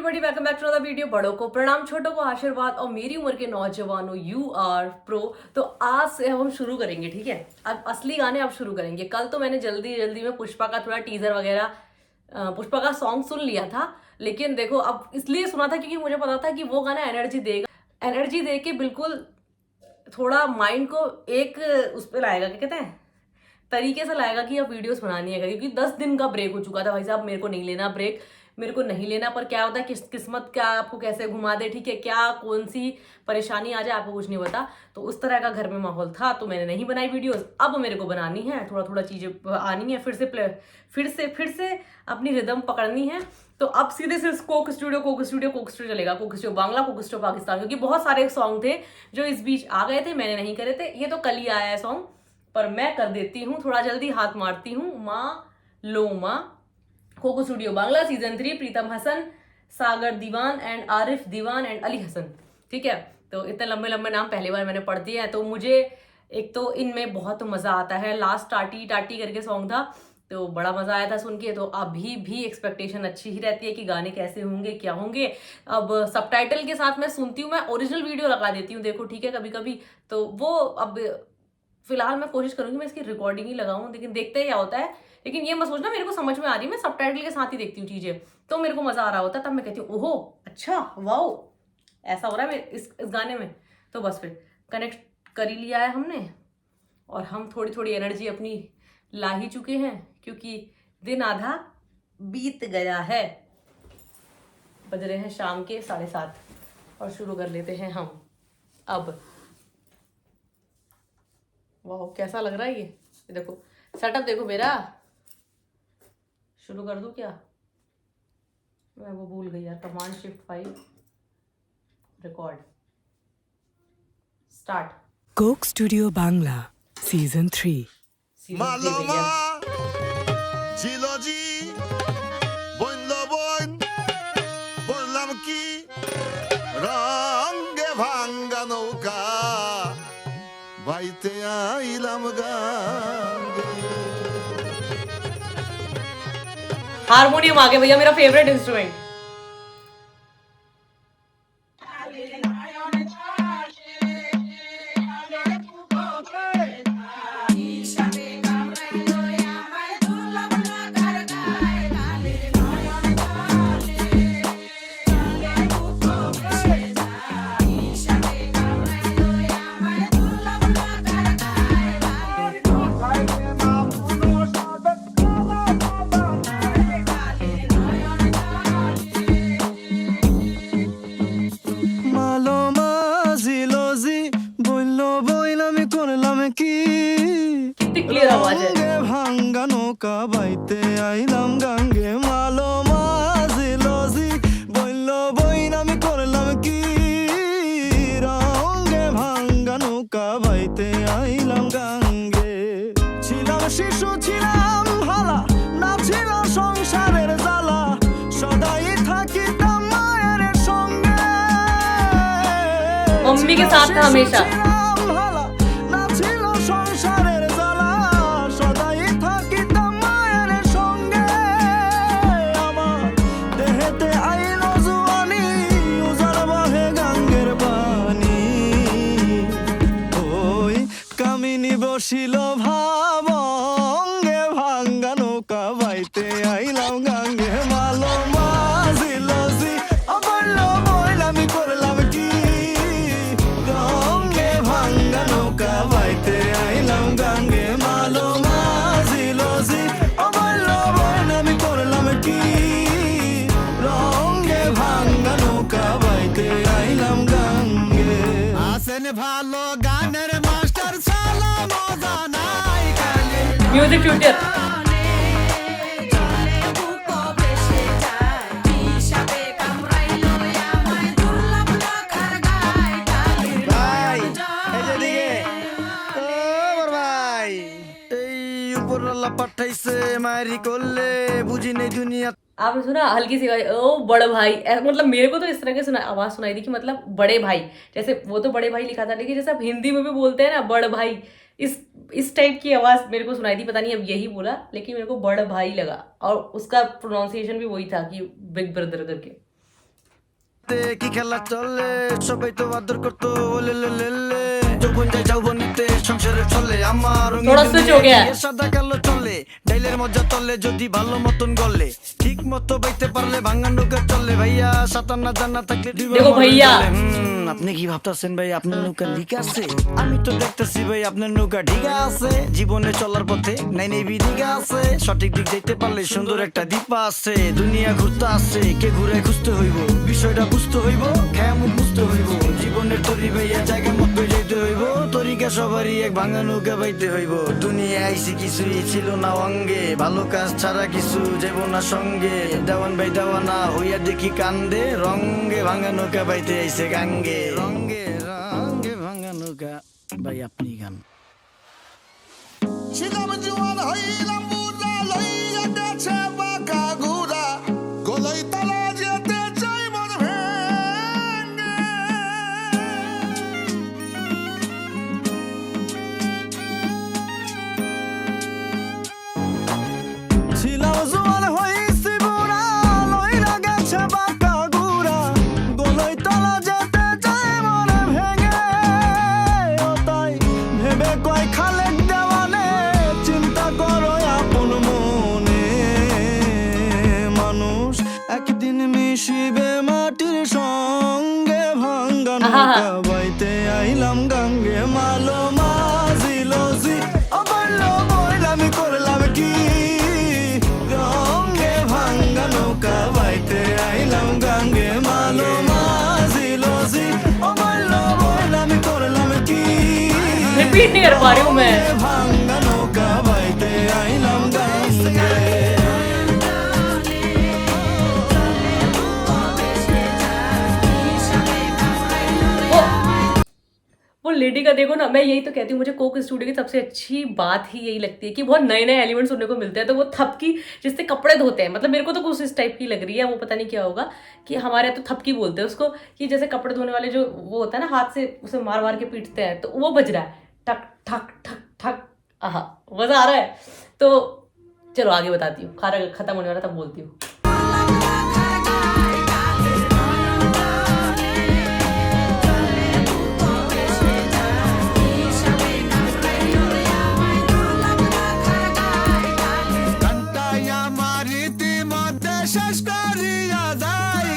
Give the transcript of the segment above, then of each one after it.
Everybody, welcome back to another video. बड़ों को प्रणाम, छोटों को आशीर्वाद और मेरी उम्र के नौजवानों यू आर प्रो। तो आज से हम शुरू करेंगे, ठीक है। अब असली गाने अब शुरू करेंगे। कल तो मैंने जल्दी जल्दी में पुष्पा का थोड़ा टीजर वगैरह, पुष्पा का सॉन्ग सुन लिया था। लेकिन देखो, अब इसलिए सुना था क्योंकि मुझे पता था कि वो गाना एनर्जी देगा। एनर्जी दे के बिल्कुल थोड़ा माइंड को एक उस पर लाएगा, क्या कहते हैं, तरीके से लाएगा कि अब वीडियोस बनानी है। क्योंकि 10 दिन का ब्रेक हो चुका था भाई साहब। मेरे को नहीं लेना ब्रेक, मेरे को नहीं लेना। पर क्या होता है, किस्मत क्या आपको कैसे घुमा दे, ठीक है, क्या कौन सी परेशानी आ जाए आपको कुछ नहीं पता। तो उस तरह का घर में माहौल था, तो मैंने नहीं बनाई वीडियोस। अब मेरे को बनानी है, थोड़ा थोड़ा चीजें आनी है, फिर से अपनी रिदम पकड़नी है। तो अब सीधे से कोक स्टूडियो चलेगा। Coke studio Bangla, Coke studio Pakistan, क्योंकि बहुत सारे सॉन्ग थे जो इस बीच आ गए थे, मैंने नहीं करे थे। ये तो कल ही आया है सॉन्ग, पर मैं कर देती हूँ, थोड़ा जल्दी हाथ मारती हूँ। माँ लो माँ, Coke Studio Bangla season 3, Pritam Hasan, Sagar Dewan and Arif Dewan and Ali Hasan, ठीक है। तो इतने लंबे लंबे नाम पहली बार मैंने पढ़ दिए हैं। तो मुझे एक तो इनमें बहुत मजा आता है। लास्ट टाटी टाटी करके सॉन्ग था, तो बड़ा मजा आया था सुन के। तो अभी भी एक्सपेक्टेशन अच्छी ही रहती है कि गाने कैसे होंगे, क्या होंगे। अब सबटाइटल के साथ मैं सुनती हूँ, मैं ओरिजिनल वीडियो लगा देती हूँ, देखो ठीक है, कभी कभी। तो वो अब फिलहाल मैं कोशिश करूंगी मैं इसकी रिकॉर्डिंग ही लगाऊं, लेकिन देखते हैं क्या होता है। लेकिन ये मत सोचना मेरे को समझ में आ रही है, मैं सबटाइटल के साथ ही देखती हूँ चीजें, तो मेरे को मजा आ रहा होता है, तब मैं कहती हूँ ओहो अच्छा वाओ, ऐसा हो रहा है इस गाने में। तो बस फिर कनेक्ट कर ही लिया है हमने, और हम थोड़ी थोड़ी एनर्जी अपनी ला ही चुके हैं, क्योंकि दिन आधा बीत गया है। बज रहे हैं शाम के 7:30 और शुरू कर लेते हैं हम अब। वाह कैसा लग रहा है ये देखो, सेटअप देखो मेरा। शुरू कर दूं क्या? मैं वो भूल गई यार, command shift 5 record start. Coke studio Bangla season 3। মালমা জিলজি বইল বইন বললাম কি রঙে ভাঙ্গা নৌকা বাইতে আইলাম গাঙ্গে। हारमोनियम आ गया भैया, मेरा फेवरेट इंस्ट्रूमेंट। क्लियर आवाज है। भांगा नौका বাইতে আইলাম গাঙ্গে মালো মাঝিলজি বইল বইন আমি করলাম কি রঙে ভাঙ্গা নৌকা বাইতে আইলাম গাঙ্গে। ছিলাম শিশু ছিলাম ভালা, না ছিল সংসারের জ্বালা, সদাই থাকিতাম মায়ের সঙ্গে। मम्मी के साथ था हमेशा। বসিল ভাবঙ্গে ভাঙ্গা নৌকা বাইতে আইলাম গাঙ্গে মালো মাঝিলজি বলল বইল আমি করলাম কি রঙে ভাঙ্গা নৌকা বাইতে আইলাম গাঙ্গে মালো মাঝিলজি বলল বইল আমি করলাম কি রঙে ভাঙ্গা নৌকা বাইতে আইলাম গাঙ্গে। আসেন ভালো গানের মাস্টার म्यूजिक ट्यूटर। পাঠাইছে মারি করলে বুঝি নেই দুনিয়া। आपने सुना हल्की सी आवाज, ओ बड़े भाई, मतलब मेरे को तो इस तरह की आवाज सुनाई थी कि मतलब बड़े भाई, जैसे वो तो बड़े भाई लिखा था, लेकिन जैसे आप हिंदी में भी बोलते हैं ना बड़ भाई, इस टाइप की आवाज मेरे को सुनाई थी। पता नहीं अब यही बोला, लेकिन मेरे को बड़ भाई लगा, और उसका प्रोनाउंसिएशन भी वही था कि बिग ब्रदर करके। রাতে কি খেলা চলে সবাই তো আদর করতো ওলে লে লে লে যখন যাই যাও বনিতে সংসারে চলে আমার थोड़ा switch हो गया है। সাদা কালো চলে ডাইলের মজা তলে যদি ভালো মতন গলে ঠিক মতো বাইতে পারলে ভাঙা নৌকা চলে ভাইয়া সাঁতার না জানা থাকলে देखो भैया। আপনি কি ভাবতেছেন ভাই আপনার নৌকা লিক আছে আমি তো দেখতেছি ভাই আপনার নৌকা ঠিক আছে জীবনে চলার পথে নাই নেই বিদিক আছে সঠিক দিক দেখতে পারলে সুন্দর একটা দ্বীপ আছে দুনিয়া ঘুরতে আছে কে ঘুরে খুঁজতে হইব বিষয়টা বুঝতে হইব খেয়া মুখ বুঝতে হইব জীবনের তরি ভাইয়া জায়গা মতো যেতে হইব তরিকা সবারই এক ভাঙা নৌকা বাইতে হইব দুনিয়া আইসি কিছুই ছিল না অঙ্গে ভালো কাজ ছাড়া কিছু যাব না সঙ্গে দেওয়ান ভাই দেওয়ানা হইয়া দেখি কান্দে রঙ্গে ভাঙা নৌকা বাইতে আইসে গাঙ্গে রঙ্গে রঙ্গে ভাঙা নৌকা ভাই আপনি গান ছিলাম জোয়ান হইলাম বুড়া লইয়া গেছে বাঁকা ঘুরা গলায় তালা যেতে চাই মন ভেঙে ছিলাম জোয়ান হইছি বুড়া লইরা গেছে বাঁকা ঘুরা গলায় তালা যেতে চাই মনে ভেঙে ও তাই ভেবে কয় খালেক দেওয়ানে চিন্তা করো আপন মনে মানুষ একদিন মিশিবে মাটির সঙ্গে ভাঙ্গা নৌকা বাইতে আইলাম গাঙ্গে মালো মাঝিলো জি অবল্ল বইলাম করলাম কি রঙ্গে ভাঙ্গা নৌকা বাইতে আইলাম গাঙ্গে মালো মাঝিলো জি অবল্ল বইলাম করলাম কি रिपीट नहीं कर पा रही हूँ मैं। ভাঙ্গা নৌকা বাইতে আইলাম গাঙ্গে वो लेडी का देखो ना, मैं यही तो कहती हूँ, मुझे कोक स्टूडियो की सबसे अच्छी बात ही यही लगती है कि बहुत नए नए एलिमेंट सुनने को मिलते हैं। तो वो थपकी जिससे कपड़े धोते हैं, मतलब मेरे को तो कुछ इस टाइप की लग रही है, वो पता नहीं क्या होगा कि हमारे यहाँ तो थपकी बोलते हैं उसको, कि जैसे कपड़े धोने वाले जो वो होता है ना, हाथ से उसे मार मार के पीटते हैं, तो वो बज रहा है ठक ठक ठक ठक। आहा, मजा आ रहा है। तो चलो आगे बताती हूँ, खाना खत्म होने वाला तब बोलती हूँ। গানটাই আমার ইতিমধ্যে শেষ করিয়া যাই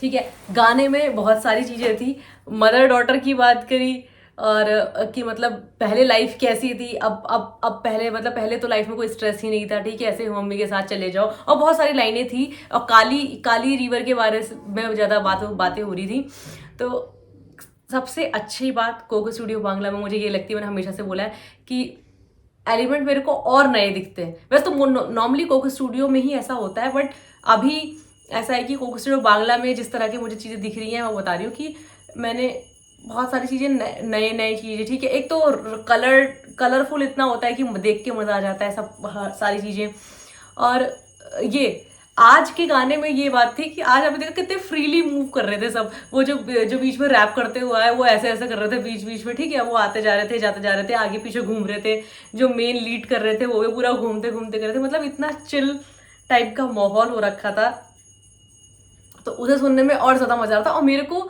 ठीक है, गाने में बहुत सारी चीजें थी, मदर डॉटर की बात करी, और कि मतलब पहले लाइफ कैसी थी, अब पहले मतलब पहले तो लाइफ में कोई स्ट्रेस ही नहीं था, ठीक है, ऐसे मम्मी के साथ चले जाओ, और बहुत सारी लाइनें थी, और काली रिवर के बारे में ज़्यादा बातें हो रही थी। तो सबसे अच्छी बात कोको स्टूडियो बांग्ला में मुझे ये लगती है, मैंने हमेशा से बोला है कि एलिमेंट मेरे को और नए दिखते हैं। वैसे तो नॉर्मली कोको स्टूडियो में ही ऐसा होता है, बट अभी ऐसा है कि कोको स्टूडियो बांग्ला में जिस तरह की मुझे चीज़ें दिख रही हैं, मैं बता रही हूँ कि मैंने बहुत सारी चीज़ें नए चीज़ें, ठीक है, एक तो कलरफुल इतना होता है कि देख के मज़ा आ जाता है, सब सारी चीज़ें। और ये आज के गाने में ये बात थी कि आज अभी देखो कितने फ्रीली मूव कर रहे थे सब, वो जो बीच में रैप करते हुए आए वो ऐसे ऐसे कर रहे थे बीच में, ठीक है, वो आते जा रहे थे जाते जा रहे थे, आगे पीछे घूम रहे थे, जो मेन लीड कर रहे थे वो भी पूरा घूमते घूमते कर रहे थे, मतलब इतना चिल टाइप का माहौल हो रखा था, तो उसे सुनने में और ज़्यादा मज़ा आ रहा था। और मेरे को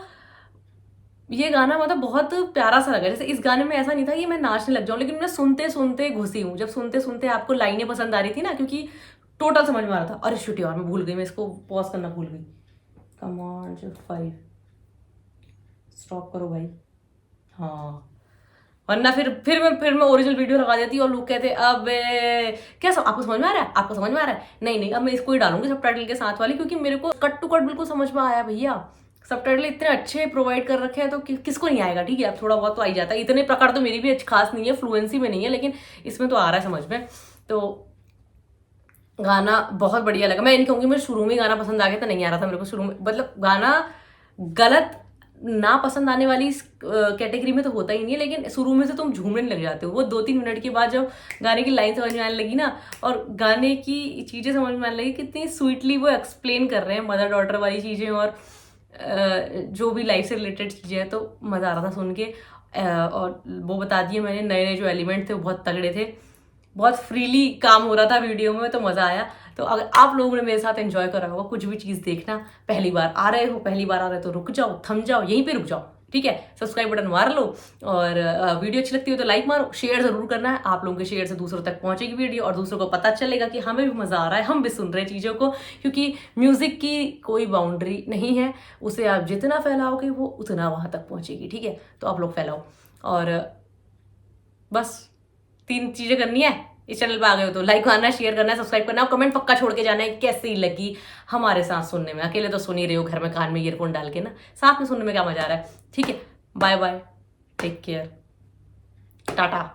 ये गाना मतलब बहुत प्यारा सा लगा, जैसे इस गाने में ऐसा नहीं था कि मैं नाचने लग जाऊँ, लेकिन मैं सुनते सुनते घुसी हूँ, जब सुनते सुनते आपको लाइनें पसंद आ रही थी ना, क्योंकि टोटल समझ में आ रहा था। अरे शुट यार, मैं भूल गई, मैं इसको पॉज करना भूल गई। कम ऑन, जो 5 स्टॉप करो भाई, हाँ, वरना फिर मैं ओरिजिनल वीडियो लगा देती और लोग कहते अब क्या आपको समझ में आ रहा है, आपको समझ में आ रहा है, नहीं अब मैं इसको ही डालूंगी सबटाइटल के साथ वाली, क्योंकि मेरे को कट टू कट बिल्कुल समझ में आया भैया। सबटाइटल इतने अच्छे प्रोवाइड कर रखे हैं, तो किसको नहीं आएगा, ठीक है, अब थोड़ा बहुत तो आ ही जाता है। इतने प्रकार तो मेरी भी खास नहीं है, फ्लुएंसी में नहीं है, लेकिन इसमें तो आ रहा है समझ में। तो गाना बहुत बढ़िया लगा। मैं नहीं कहूँगी मुझे शुरू में गाना पसंद आ गया, तो नहीं आ रहा था मेरे को शुरू में, मतलब गाना गलत ना पसंद आने वाली कैटेगरी में तो होता ही नहीं है, लेकिन शुरू में से तुम झूमने लग जाते हो। वो 2-3 मिनट के बाद जब गाने की लाइन समझ में आने लगी ना, और गाने की चीज़ें समझ में आने लगी, कितनी स्वीटली वो एक्सप्लेन कर रहे हैं मदर डॉटर वाली चीज़ें, और जो भी लाइफ से रिलेटेड चीज़ें हैं, तो मज़ा आ रहा था सुन के। और वो बता दिए मैंने, नए जो एलिमेंट थे वो बहुत तगड़े थे, बहुत फ्रीली काम हो रहा था वीडियो में, तो मज़ा आया। तो अगर आप लोगों ने मेरे साथ एंजॉय करा होगा कुछ भी चीज़ देखना, पहली बार आ रहे हो तो रुक जाओ, थम जाओ, यहीं पे रुक जाओ, ठीक है। सब्सक्राइब बटन मार लो, और वीडियो अच्छी लगती हो तो लाइक मारो, शेयर ज़रूर करना है। आप लोगों के शेयर से दूसरों तक पहुंचेगी वीडियो, और दूसरों को पता चलेगा कि हमें भी मज़ा आ रहा है, हम भी सुन रहे हैं चीज़ों को, क्योंकि म्यूज़िक की कोई बाउंड्री नहीं है, उसे आप जितना फैलाओगे वो उतना वहाँ तक पहुँचेगी, ठीक है। तो आप लोग फैलाओ, और बस 3 चीज़ें करनी है। इस चैनल पे आ गए हो तो लाइक करना है, शेयर करना है, सब्सक्राइब करना है, और कमेंट पक्का छोड़ के जाना है कैसी लगी हमारे साथ सुनने में। अकेले तो सुन ही रहे हो घर में कान में ईयरफोन डाल के ना, साथ में सुनने में क्या मजा आ रहा है, ठीक है। Bye bye, take care, Tata.